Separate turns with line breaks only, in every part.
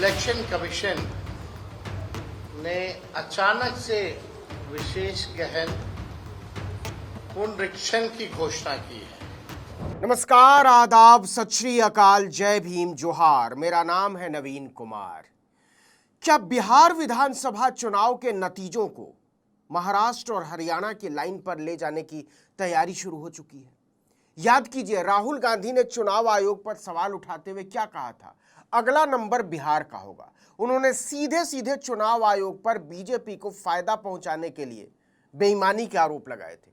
Election commission ने अचानक से विशेष गहन पुनरीक्षण की घोषणा की है।
नमस्कार, आदाब, सत श्री अकाल, जय भीम, जोहार। मेरा नाम है नवीन कुमार। क्या बिहार विधानसभा चुनाव के नतीजों को महाराष्ट्र और हरियाणा की लाइन पर ले जाने की तैयारी शुरू हो चुकी है? याद कीजिए, राहुल गांधी ने चुनाव आयोग पर सवाल उठाते हुए क्या कहा था? अगला नंबर बिहार का होगा। उन्होंने सीधे सीधे चुनाव आयोग पर बीजेपी को फायदा पहुंचाने के लिए बेईमानी के आरोप लगाए थे।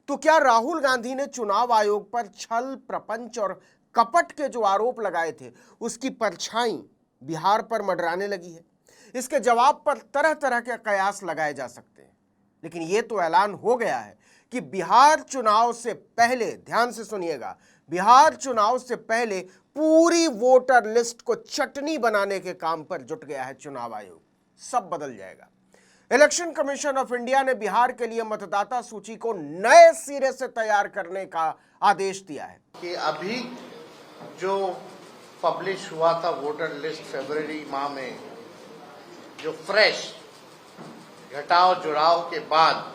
तो क्या राहुल गांधी ने चुनाव आयोग पर छल, प्रपंच और कपट के जो आरोप लगाए थे उसकी परछाई बिहार पर मंडराने लगी है? इसके जवाब पर तरह तरह के कयास लगाए जा सकते हैं, लेकिन यह तो ऐलान हो गया है कि बिहार चुनाव से पहले, ध्यान से सुनिएगा, बिहार चुनाव से पहले पूरी वोटर लिस्ट को चटनी बनाने के काम पर जुट गया है चुनाव आयोग। सब बदल जाएगा। इलेक्शन कमीशन ऑफ इंडिया ने बिहार के लिए मतदाता सूची को नए सिरे से तैयार करने का आदेश दिया है
कि अभी जो पब्लिश हुआ था वोटर लिस्ट फरवरी माह में, जो फ्रेश घटाव जुड़ाव के बाद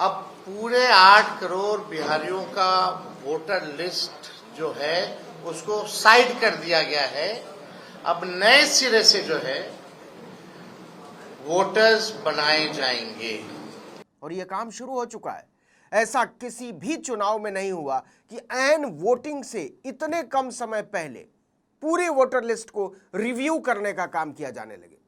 अब पूरे 8 करोड़ बिहारियों का वोटर लिस्ट जो है उसको साइड कर दिया गया है। अब नए सिरे से जो है वोटर्स बनाए जाएंगे
और यह काम शुरू हो चुका है। ऐसा किसी भी चुनाव में नहीं हुआ कि ऐन वोटिंग से इतने कम समय पहले पूरी वोटर लिस्ट को रिव्यू करने का काम किया जाने लगे।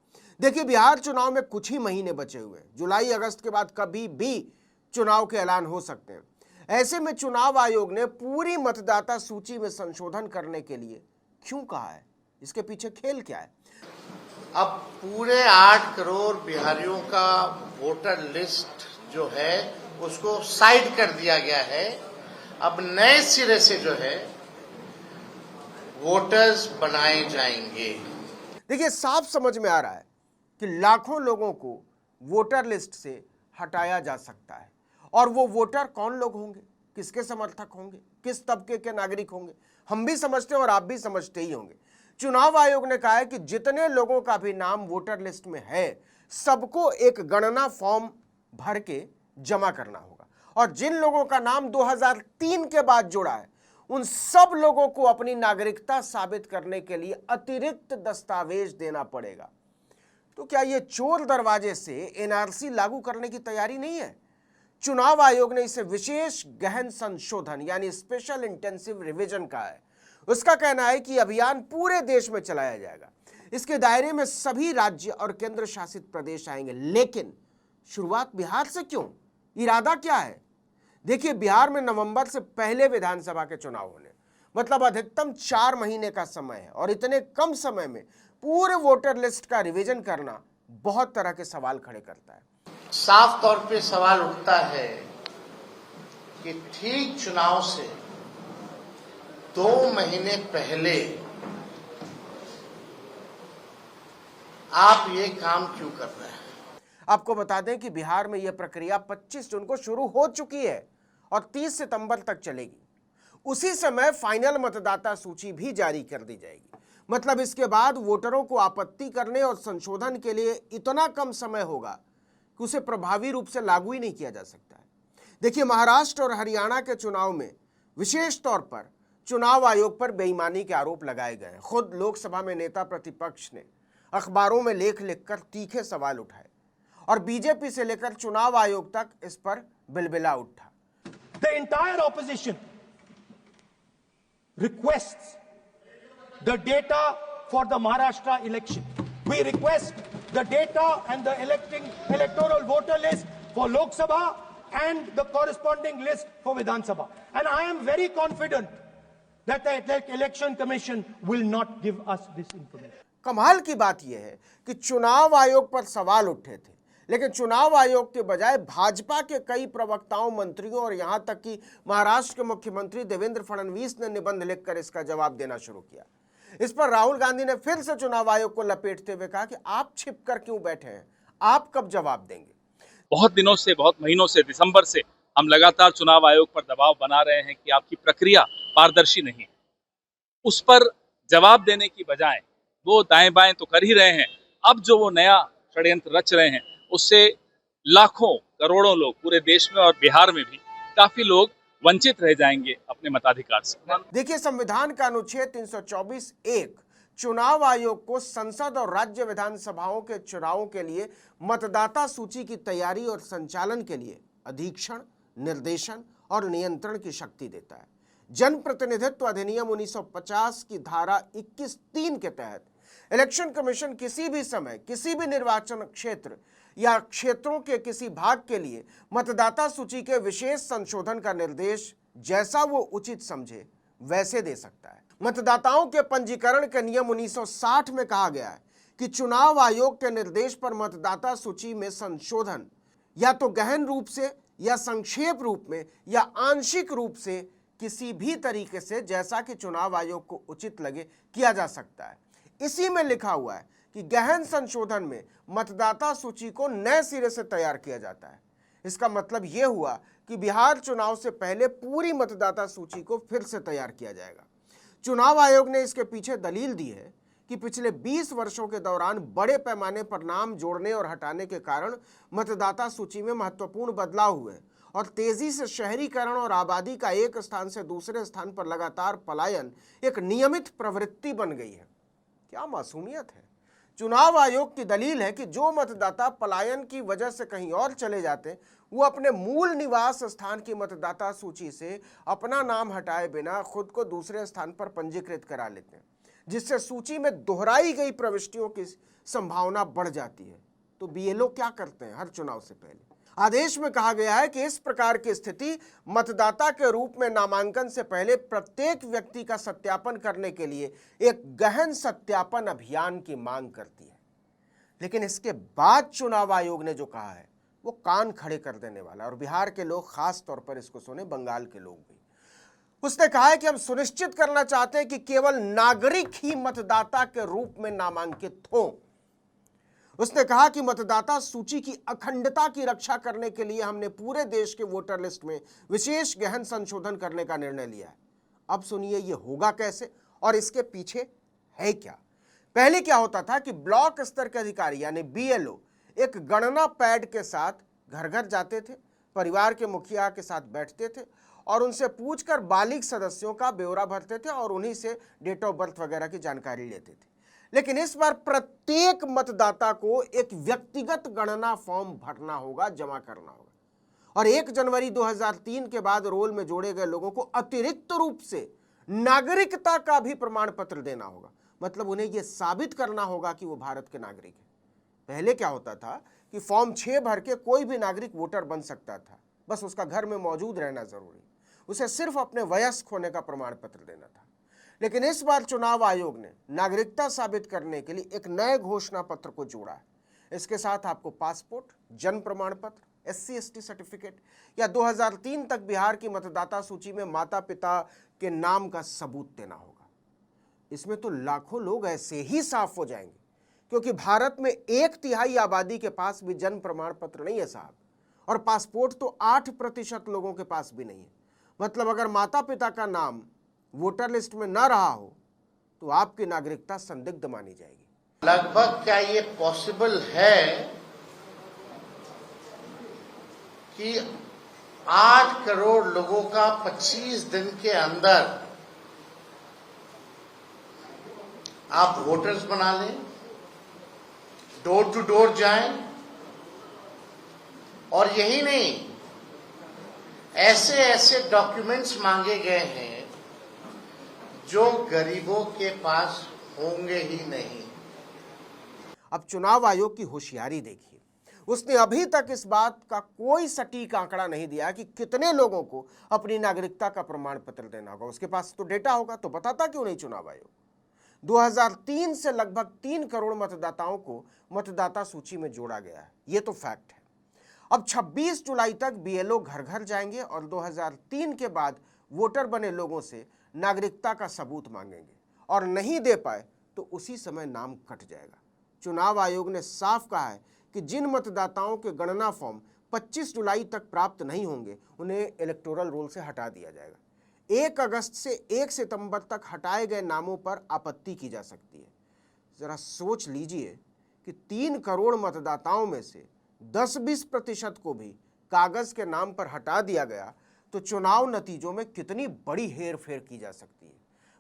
देखिए, बिहार चुनाव में कुछ ही महीने बचे हुए हैं। जुलाई अगस्त के बाद कभी भी चुनाव के ऐलान हो सकते हैं। ऐसे में चुनाव आयोग ने पूरी मतदाता सूची में संशोधन करने के लिए क्यों कहा है? इसके पीछे खेल क्या है?
अब पूरे 8 करोड़ बिहारियों का वोटर लिस्ट जो है उसको साइड कर दिया गया है। अब नए सिरे से जो है वोटर्स बनाए जाएंगे।
देखिए, साफ समझ में आ रहा है कि लाखों लोगों को वोटर लिस्ट से हटाया जा सकता है। और वो वोटर कौन लोग होंगे, किसके समर्थक होंगे, किस तबके के नागरिक होंगे? हम भी समझते हैं और आप भी समझते ही होंगे। चुनाव आयोग ने कहा है कि जितने लोगों का भी नाम वोटर लिस्ट में है, सबको एक गणना फॉर्म भर के जमा करना होगा। और जिन लोगों का नाम 2003 के बाद जुड़ा है, उन सब लोगों को अपनी नागरिकता साबित करने के लिए अतिरिक्त दस्तावेज देना पड़ेगा। तो क्या यह चोर दरवाजे से एनआरसी लागू करने की तैयारी नहीं है? चुनाव आयोग ने इसे विशेष गहन संशोधन यानी स्पेशल इंटेंसिव रिवीजन कहा है। उसका कहना है कि अभियान पूरे देश में चलाया जाएगा। इसके दायरे में सभी राज्य और केंद्र शासित प्रदेश आएंगे। लेकिन शुरुआत बिहार से क्यों? इरादा क्या है? देखिए, बिहार में नवंबर से पहले विधानसभा के चुनाव होने, मतलब अधिकतम 4 महीने का समय है। और इतने कम समय में पूरे वोटर लिस्ट का रिवीजन करना बहुत तरह के सवाल खड़े करता है।
साफ तौर पे सवाल उठता है कि ठीक चुनाव से 2 महीने पहले आप ये काम क्यों कर रहे हैं?
आपको बता दें कि बिहार में यह प्रक्रिया 25 जून को शुरू हो चुकी है और 30 सितंबर तक चलेगी। उसी समय फाइनल मतदाता सूची भी जारी कर दी जाएगी। मतलब इसके बाद वोटरों को आपत्ति करने और संशोधन के लिए इतना कम समय होगा कि उसे प्रभावी रूप से लागू ही नहीं किया जा सकता है। देखिए, महाराष्ट्र और हरियाणा के चुनाव में विशेष तौर पर चुनाव आयोग पर बेईमानी के आरोप लगाए गए। खुद लोकसभा में नेता प्रतिपक्ष ने अखबारों में लेख लिखकर तीखे सवाल उठाए और बीजेपी से लेकर चुनाव आयोग तक इस पर बिलबिला उठा।
The entire opposition requests the data for the Maharashtra election. We request the data and the electoral voter list for Lok Sabha and the corresponding list for Vidhan Sabha. And I am very confident that the election commission will not give us this information.
कमाल की बात यह है कि चुनाव आयोग पर सवाल उठे थे, लेकिन चुनाव आयोग के बजाय भाजपा के कई प्रवक्ताओं, मंत्रियों और यहां तक कि महाराष्ट्र के मुख्यमंत्री देवेंद्र फडणवीस ने निबंध लिखकर इसका जवाब देना शुरू किया। इस पर राहुल गांधी ने फिर से चुनाव आयोग को लपेटते हुए कहा कि आप छिपकर क्यों बैठे हैं, आप कब जवाब देंगे?
बहुत दिनों से, बहुत महीनों से, दिसंबर से हम लगातार चुनाव आयोग पर दबाव बना रहे हैं कि आपकी प्रक्रिया पारदर्शी नहीं। उस पर जवाब देने की बजाय वो दाएं बाएं तो कर ही रहे हैं, अब जो वो नया षड्यंत्र रच रहे हैं उससे लाखों करोड़ों लोग पूरे देश में और बिहार में भी काफी लोग वंचित रह जाएंगे अपने मताधिकार से।
देखिए, संविधान का अनुच्छेद 324(1) चुनाव आयोग को संसद और राज्य विधानसभाओं के चुनावों के लिए मतदाता सूची की तैयारी और संचालन के लिए अधीक्षण, निर्देशन और नियंत्रण की शक्ति देता है। जनप्रतिनिधित्व अधिनियम 1950 की धारा 21(3) के तहत इलेक्शन कमीशन किसी भी समय किसी भी निर्वाचन क्षेत्र या क्षेत्रों के किसी भाग के लिए मतदाता सूची के विशेष संशोधन का निर्देश जैसा वो उचित समझे वैसे दे सकता है। मतदाताओं के पंजीकरण के नियम 1960 में कहा गया है कि चुनाव आयोग के निर्देश पर मतदाता सूची में संशोधन या तो गहन रूप से या संक्षेप रूप में या आंशिक रूप से किसी भी तरीके से जैसा कि चुनाव आयोग को उचित लगे किया जा सकता है। इसी में लिखा हुआ है कि गहन संशोधन में मतदाता सूची को नए सिरे से तैयार किया जाता है। इसका मतलब यह हुआ कि बिहार चुनाव से पहले पूरी मतदाता सूची को फिर से तैयार किया जाएगा। चुनाव आयोग ने इसके पीछे दलील दी है कि पिछले 20 वर्षों के दौरान बड़े पैमाने पर नाम जोड़ने और हटाने के कारण मतदाता सूची में महत्वपूर्ण बदलाव हुए और तेजी से शहरीकरण और आबादी का एक स्थान से दूसरे स्थान पर लगातार पलायन एक नियमित प्रवृत्ति बन गई है। क्या मासूमियत है। चुनाव आयोग की दलील है कि जो मतदाता पलायन की वजह से कहीं और चले जाते वो अपने मूल निवास स्थान की मतदाता सूची से अपना नाम हटाए बिना खुद को दूसरे स्थान पर पंजीकृत करा लेते हैं, जिससे सूची में दोहराई गई प्रविष्टियों की संभावना बढ़ जाती है। तो बीएलओ क्या करते हैं हर चुनाव से पहले? आदेश में कहा गया है कि इस प्रकार की स्थिति मतदाता के रूप में नामांकन से पहले प्रत्येक व्यक्ति का सत्यापन करने के लिए एक गहन सत्यापन अभियान की मांग करती है। लेकिन इसके बाद चुनाव आयोग ने जो कहा है वो कान खड़े कर देने वाला, और बिहार के लोग खास तौर पर इसको सुने, बंगाल के लोग भी। उसने कहा है कि हम सुनिश्चित करना चाहते हैं कि केवल नागरिक ही मतदाता के रूप में नामांकित हों। उसने कहा कि मतदाता सूची की अखंडता की रक्षा करने के लिए हमने पूरे देश के वोटर लिस्ट में विशेष गहन संशोधन करने का निर्णय लिया है। अब सुनिए ये होगा कैसे और इसके पीछे है क्या। पहले क्या होता था कि ब्लॉक स्तर के अधिकारी यानी बीएलओ एक गणना पैड के साथ घर घर जाते थे, परिवार के मुखिया के साथ बैठते थे और उनसे पूछकर बालिग सदस्यों का ब्यौरा भरते थे और उन्हीं से डेट ऑफ बर्थ वगैरह की जानकारी लेते थे। लेकिन इस बार प्रत्येक मतदाता को एक व्यक्तिगत गणना फॉर्म भरना होगा, जमा करना होगा। और 1 जनवरी 2003 के बाद रोल में जोड़े गए लोगों को अतिरिक्त रूप से नागरिकता का भी प्रमाण पत्र देना होगा। मतलब उन्हें यह साबित करना होगा कि वो भारत के नागरिक हैं। पहले क्या होता था कि फॉर्म 6 भर के कोई भी नागरिक वोटर बन सकता था, बस उसका घर में मौजूद रहना जरूरी, उसे सिर्फ अपने वयस्क होने का प्रमाण पत्र देना था। लेकिन इस बार चुनाव आयोग ने नागरिकता साबित करने के लिए एक नए घोषणा पत्र को जोड़ा है। इसके साथ आपको पासपोर्ट, जन्म प्रमाण पत्र, SC/ST सर्टिफिकेट या 2003 तक बिहार की मतदाता सूची में माता पिता के नाम का सबूत देना होगा। इसमें तो लाखों लोग ऐसे ही साफ हो जाएंगे, क्योंकि भारत में 1/3 आबादी के पास भी जन्म प्रमाण पत्र नहीं है साहब, और पासपोर्ट तो 8% लोगों के पास भी नहीं है। मतलब अगर माता पिता का नाम वोटर लिस्ट में ना रहा हो तो आपकी नागरिकता संदिग्ध मानी जाएगी।
लगभग क्या ये पॉसिबल है कि 8 करोड़ लोगों का 25 दिन के अंदर आप वोटर्स बना लें, डोर टू डोर जाएं, और यही नहीं, ऐसे ऐसे डॉक्यूमेंट्स मांगे गए हैं जो गरीबों के पास होंगे ही नहीं।
अब चुनाव आयोग की होशियारी देखिए। उसने अभी तक इस बात का कोई सटीक आंकड़ा नहीं दिया कि कितने लोगों को अपनी नागरिकता का प्रमाण पत्र देना होगा। उसके पास तो डेटा होगा तो बताता क्यों नहीं चुनाव आयोग। 2003 से लगभग 3 करोड़ मतदाताओं को मतदाता सूची में जोड़ा गया है, ये तो फैक्ट है। अब 26 जुलाई तक बीएलओ घर घर जाएंगे और 2003 के बाद वोटर बने लोगों से नागरिकता का सबूत मांगेंगे, और नहीं दे पाए तो उसी समय नाम कट जाएगा। चुनाव आयोग ने साफ कहा है कि जिन मतदाताओं के गणना फॉर्म 25 जुलाई तक प्राप्त नहीं होंगे उन्हें इलेक्टोरल रोल से हटा दिया जाएगा। 1 अगस्त से 1 सितंबर तक हटाए गए नामों पर आपत्ति की जा सकती है। जरा सोच लीजिए कि 3 करोड़ मतदाताओं में से 10-20% को भी कागज के नाम पर हटा दिया गया तो चुनाव नतीजों में कितनी बड़ी हेरफेर की जा सकती है।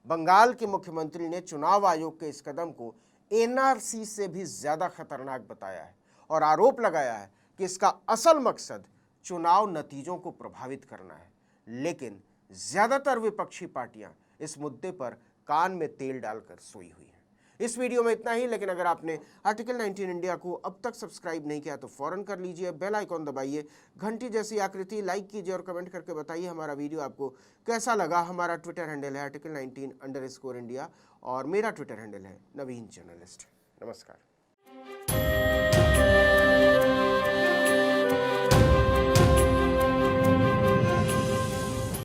बंगाल के मुख्यमंत्री ने चुनाव आयोग के इस कदम को एनआरसी से भी ज्यादा खतरनाक बताया है और आरोप लगाया है कि इसका असल मकसद चुनाव नतीजों को प्रभावित करना है। लेकिन ज्यादातर विपक्षी पार्टियां इस मुद्दे पर कान में तेल डालकर सोई हुई हैं। इस वीडियो में इतना ही, लेकिन अगर आपने आर्टिकल 19 इंडिया को अब तक सब्सक्राइब नहीं किया तो फौरन कर लीजिए, बेल आइकॉन दबाइए, घंटी जैसी आकृति लाइक कीजिए और कमेंट करके बताइए हमारा वीडियो आपको कैसा लगा। हमारा ट्विटर हैंडल है आर्टिकल 19_इंडिया और मेरा ट्विटर हैंडल है नवीन जर्नलिस्ट। नमस्कार।